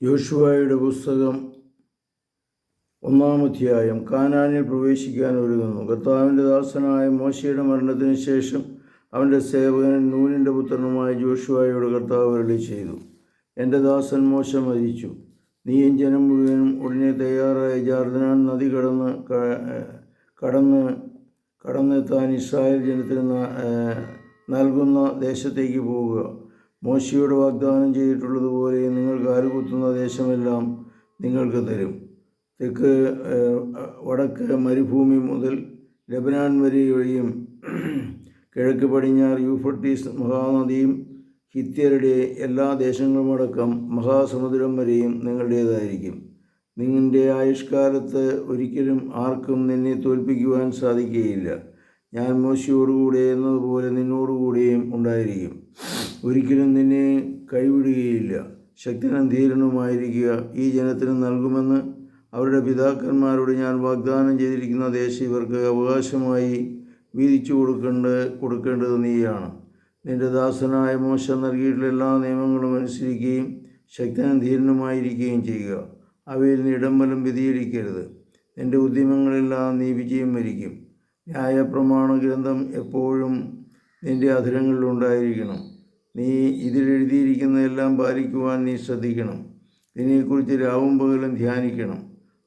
യോശുവയുടെ പുസ്തകം 1-ാം അധ്യായം. കാനാനിൽ പ്രവേശിക്കാൻ ഒരുങ്ങുന്നു. കർത്താവിൻ്റെ ദാസനായ മോശയുടെ മരണത്തിന് ശേഷം അവൻ്റെ സേവകനും നൂനിൻ്റെ പുത്രനുമായ യോശുവയോട് കർത്താവ് അരുളിച്ചെയ്തു: എൻ്റെ ദാസൻ മോശ മരിച്ചു. നീയും ജനം മുഴുവനും ഉടനെ തയ്യാറായി ജോർദാൻ നദി കടന്നെത്താൻ ഇസ്രായേൽ ജനത്തിന് നൽകുന്ന ദേശത്തേക്ക് പോവുക. മോശയോട് വാഗ്ദാനം ചെയ്തിട്ടുള്ളതുപോലെ നിങ്ങൾ കാലുകുത്തുന്ന ദേശമെല്ലാം നിങ്ങൾക്ക് തരും. വടക്ക് മരുഭൂമി മുതൽ ലെബനാൻ വരെയും കിഴക്ക് പടിഞ്ഞാറ് യൂഫ്രട്ടീസ് മഹാനദിയും ഹിത്യരുടെ എല്ലാ ദേശങ്ങളുമടക്കം മഹാസമുദ്രം വരെയും നിങ്ങളുടേതായിരിക്കും. നിങ്ങളുടെ ആയുഷ്കാലത്ത് ഒരിക്കലും ആർക്കും നിന്നെ തോൽപ്പിക്കുവാൻ സാധിക്കുകയില്ല. ഞാൻ മോശയോടുകൂടെ എന്നതുപോലെ നിന്നോടുകൂടെയും ഉണ്ടായിരിക്കും. ഒരിക്കലും നിന്നെ കൈവിടുകയില്ല. ശക്തനും ധീരനുമായിരിക്കുക. ഈ ജനത്തിന് നൽകുമെന്ന് അവരുടെ പിതാക്കന്മാരോട് ഞാൻ വാഗ്ദാനം ചെയ്തിരിക്കുന്ന ദേശം ഇവർക്ക് അവകാശമായി വീതിച്ചു കൊടുക്കേണ്ടത് നീയാണ്. നിന്റെ ദാസനായ മോശ നൽകിയിട്ടുള്ള എല്ലാ നിയമങ്ങളും അനുസരിക്കുകയും ശക്തനും ധീരനുമായിരിക്കുകയും ചെയ്യുക. അവയിൽ നീ ഇടംവലം വ്യതിചലിക്കരുത്. നിന്റെ ഉദ്യമങ്ങളെല്ലാം നീ വിജയം വരിക്കും. ന്യായപ്രമാണ ഗ്രന്ഥം എപ്പോഴും നിന്റെ അധരങ്ങളിലുണ്ടായിരിക്കണം. നീ ഇതിലെഴുതിയിരിക്കുന്നതെല്ലാം പാലിക്കുവാൻ നീ ശ്രദ്ധിക്കണം. ഇതിനെക്കുറിച്ച് രാവും പകലും ധ്യാനിക്കണം.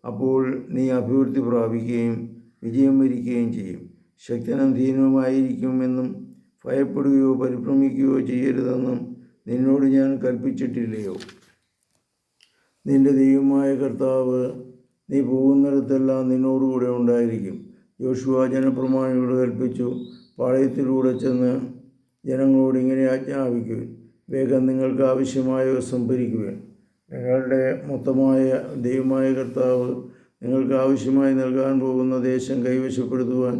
അപ്പോൾ നീ അഭിവൃദ്ധി പ്രാപിക്കുകയും വിജയം വരിക്കുകയും ചെയ്യും. ശക്തനും ധീരനുമായിരിക്കുമെന്നും ഭയപ്പെടുകയോ പരിഭ്രമിക്കുകയോ ചെയ്യരുതെന്നും നിന്നോട് ഞാൻ കൽപ്പിച്ചിട്ടില്ലയോ? നിന്റെ ദൈവമായ കർത്താവ് നീ പോകുന്നിടത്തെല്ലാം നിന്നോടുകൂടെ ഉണ്ടായിരിക്കും. യോശുവ ജനപ്രമാണികളോട് കൽപ്പിച്ചു: പാളയത്തിലൂടെ ചെന്ന് ജനങ്ങളോട് ഇങ്ങനെ ആജ്ഞാപിക്കുവിൻ: വേഗം നിങ്ങൾക്ക് ആവശ്യമായവ സംഭരിക്കുവിൻ. നിങ്ങളുടെ മൊത്തമായ ദൈവമായ കർത്താവ് നിങ്ങൾക്ക് ആവശ്യമായി നൽകാൻ പോകുന്ന ദേശം കൈവശപ്പെടുത്തുവാൻ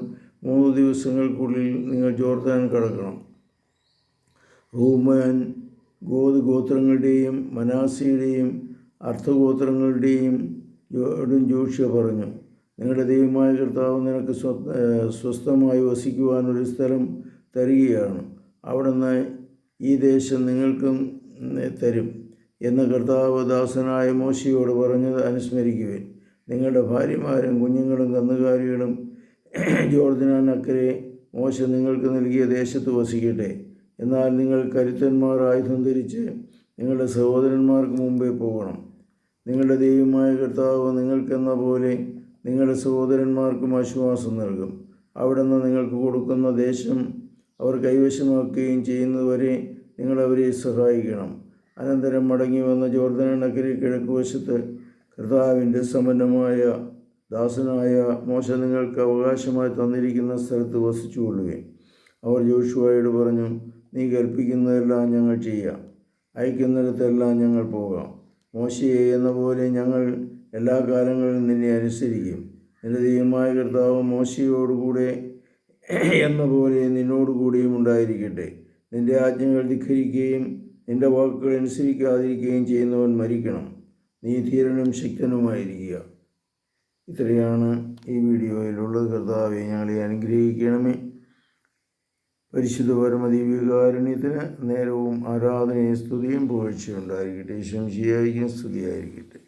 3 ദിവസങ്ങൾക്കുള്ളിൽ നിങ്ങൾ ജോർദാൻ കടക്കണം. റൂബൻ, ഗോദ് ഗോത്രങ്ങളുടെയും മനാസയുടെയും അർത്ഥഗോത്രങ്ങളുടെയും യോശുവ പറഞ്ഞു: നിങ്ങളുടെ ദൈവമായ കർത്താവ് നിനക്ക് സ്വസ്ഥമായി വസിക്കുവാൻ ഒരു സ്ഥലം തരികയാണ്. അവിടുന്ന് ഈ ദേശം നിങ്ങൾക്കും തരും എന്ന് കർത്താവ് ദാസനായ മോശയോട് പറഞ്ഞത് അനുസ്മരിക്കുവിൻ. നിങ്ങളുടെ ഭാര്യമാരും കുഞ്ഞുങ്ങളും കന്നുകാലികളും ജോർദാനക്കരെ മോശ നിങ്ങൾക്ക് നൽകിയ ദേശത്ത് വസിക്കട്ടെ. എന്നാൽ നിങ്ങൾ കരുത്തന്മാർ ആയുധം ധരിച്ച് നിങ്ങളുടെ സഹോദരന്മാർക്ക് മുമ്പേ പോകണം. നിങ്ങളുടെ ദൈവമായ കർത്താവ് നിങ്ങൾക്കെന്ന പോലെ നിങ്ങളുടെ സഹോദരന്മാർക്കും ആശ്വാസം നൽകും. അവിടുന്ന് നിങ്ങൾക്ക് കൊടുക്കുന്ന ദേശം അവർ കൈവശമാക്കുകയും ചെയ്യുന്നതുവരെ നിങ്ങൾ അവരെ സഹായിക്കണം. അനന്തരം മടങ്ങി വന്ന ജോർദാനക്കരെ കിഴക്ക് വശത്ത് കർത്താവിൻ്റെ സമ്പന്നമായ ദാസനായ മോശ നിങ്ങൾക്ക് അവകാശമായി തന്നിരിക്കുന്ന സ്ഥലത്ത് വസിച്ചുകൊള്ളുകയും. അവർ യോശുവയോട് പറഞ്ഞു: നീ കൽപ്പിക്കുന്നതെല്ലാം ഞങ്ങൾ ചെയ്യാം. അയക്കുന്നിടത്തെല്ലാം ഞങ്ങൾ പോകാം. മോശയെ എന്ന പോലെ ഞങ്ങൾ എല്ലാ കാലങ്ങളിലും നിന്നെ അനുസരിക്കും. നിന്റെ ദൈവമായ കർത്താവ് മോശയോടുകൂടെ എന്ന പോലെ നിന്നോടുകൂടിയും ഉണ്ടായിരിക്കട്ടെ. നിന്റെ ആജ്ഞകൾ ധിക്കരിക്കുകയും നിന്റെ വാക്കുകൾ അനുസരിക്കാതിരിക്കുകയും ചെയ്യുന്നവൻ മരിക്കണം. നീ ധീരനും ശക്തനുമായിരിക്കുക. ഇത്രയാണ് ഈ വീഡിയോയിലുള്ളത്. കർത്താവേ, ഞങ്ങളെ അനുഗ്രഹിക്കണമേ. പരിശുദ്ധ പരമദിവ്യകാരുണ്യത്തിന് നേരവും ആരാധനയും സ്തുതിയും പുകഴ്ചയുണ്ടായിരിക്കട്ടെ. ശംശിയായിരിക്കും സ്തുതിയായിരിക്കട്ടെ.